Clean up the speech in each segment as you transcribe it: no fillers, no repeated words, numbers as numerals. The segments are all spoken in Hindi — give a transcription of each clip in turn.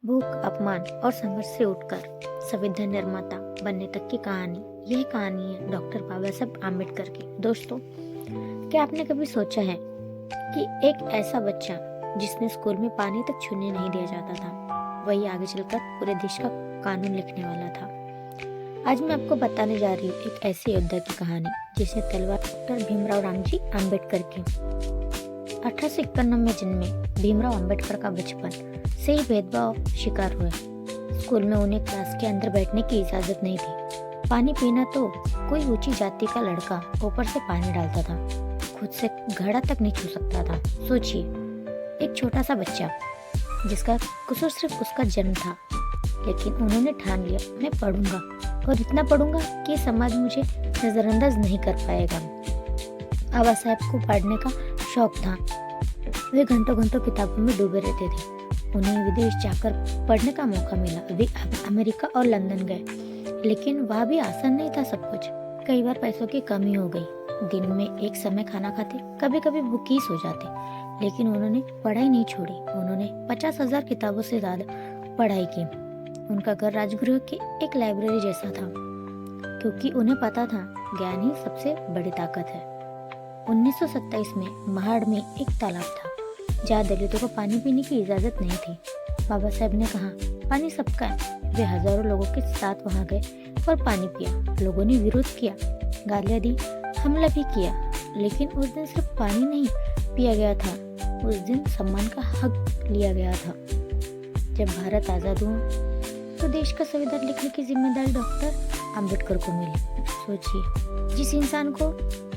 भूख, अपमान और संघर्ष से उठकर संविधान निर्माता बनने तक की कहानी। यह कहानी है डॉक्टर बाबा साहब आम्बेडकर की। दोस्तों, क्या आपने कभी सोचा है कि एक ऐसा बच्चा जिसने स्कूल में पानी तक छूने नहीं दिया जाता था, वही आगे चलकर पूरे देश का कानून लिखने वाला था। आज मैं आपको बताने जा रही हूँ एक ऐसे योद्धा की कहानी जिसने तलवार डॉक्टर भीमराव रामजी आम्बेडकर की। 1851 में जन्मे भीमराव आम्बेडकर का बचपन से ही भेदभाव शिकार हुए। स्कूल में उन्हें क्लास के अंदर बैठने की इजाजत नहीं थी। पानी पीना तो कोई ऊंची जाति का लड़का ऊपर से पानी डालता था, खुद से घड़ा तक नहीं छू सकता था। सोचिए, एक छोटा सा बच्चा जिसका कसूर सिर्फ उसका जन्म था, लेकिन उन्होंने ठान लिया, मैं पढ़ूंगा और इतना पढ़ूंगा कि समाज मुझे नजरअंदाज नहीं कर पाएगा। बाबा साहब को पढ़ने का शौक था। वे घंटों घंटों किताबों में डूबे रहते थे। उन्हें विदेश जाकर पढ़ने का मौका मिला। वे अमेरिका और लंदन गए, लेकिन वहाँ भी आसान नहीं था सब कुछ। कई बार पैसों की कमी हो गई। दिन में एक समय खाना खाते, कभी कभी भूखे सो जाते, लेकिन उन्होंने पढ़ाई नहीं छोड़ी। उन्होंने 50,000 किताबों से ज्यादा पढ़ाई की। उनका घर राजगृह की एक लाइब्रेरी जैसा था, क्योंकि उन्हें पता था ज्ञान ही सबसे बड़ी ताकत है। 1927 में महाड़ में एक तालाब था जहाँ दलितों को पानी पीने की इजाजत नहीं थी। बाबा साहब ने कहा, पानी सबका है। वे हजारों लोगों के साथ वहां गए और पानी पिया। लोगों ने विरोध किया, गालियां दी, हमला भी किया, लेकिन उस दिन सिर्फ पानी नहीं पिया गया था, उस दिन सम्मान का हक लिया गया था। जब भारत आजाद हुआ तो देश का संविधान लिखने की जिम्मेदारी डॉक्टर आम्बेडकर को मिली। सोचिए, जिस इंसान को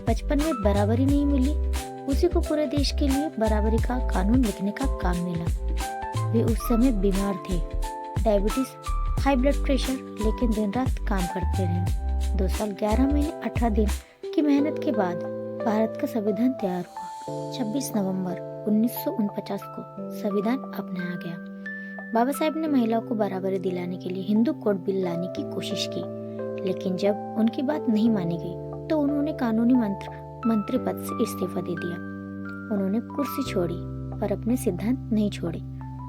बचपन में बराबरी नहीं मिली, उसी को पूरे देश के लिए बराबरी का कानून लिखने का काम मिला। वे उस समय बीमार थे, डायबिटीज, हाई ब्लड प्रेशर, लेकिन दिन रात काम करते रहे। 2 साल 11 महीने 18 दिन की मेहनत के बाद भारत का संविधान तैयार हुआ। 26 नवंबर 1949 को संविधान अपनाया गया। बाबा साहब ने महिलाओं को बराबरी दिलाने के लिए हिंदू कोड बिल लाने की कोशिश की, लेकिन जब उनकी बात नहीं मानी गई तो उन्होंने कानूनी मंत्री पद से इस्तीफा दे दिया। उन्होंने कुर्सी छोड़ी पर अपने सिद्धांत नहीं छोड़े।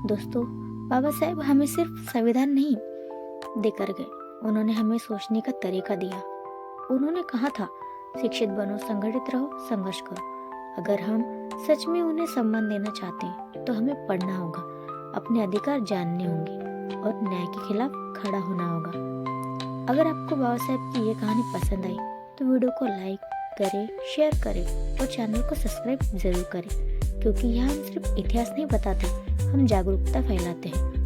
दोस्तों, बाबा साहब हमें सिर्फ संविधान नहीं देकर गए, उन्होंने हमें सोचने का तरीका दिया। उन्होंने कहा था, शिक्षित बनो, संगठित रहो, संघर्ष करो। अगर हम सच में उन्हें सम्मान देना चाहते हैं तो हमें पढ़ना होगा, अपने अधिकार जानने होंगे और न्याय के खिलाफ खड़ा होना होगा। अगर आपको बाबा साहब की ये कहानी पसंद आई तो वीडियो को लाइक करें, शेयर करें और चैनल को सब्सक्राइब जरूर करें, क्योंकि यहाँ हम सिर्फ इतिहास नहीं बताते, हम जागरूकता फैलाते हैं।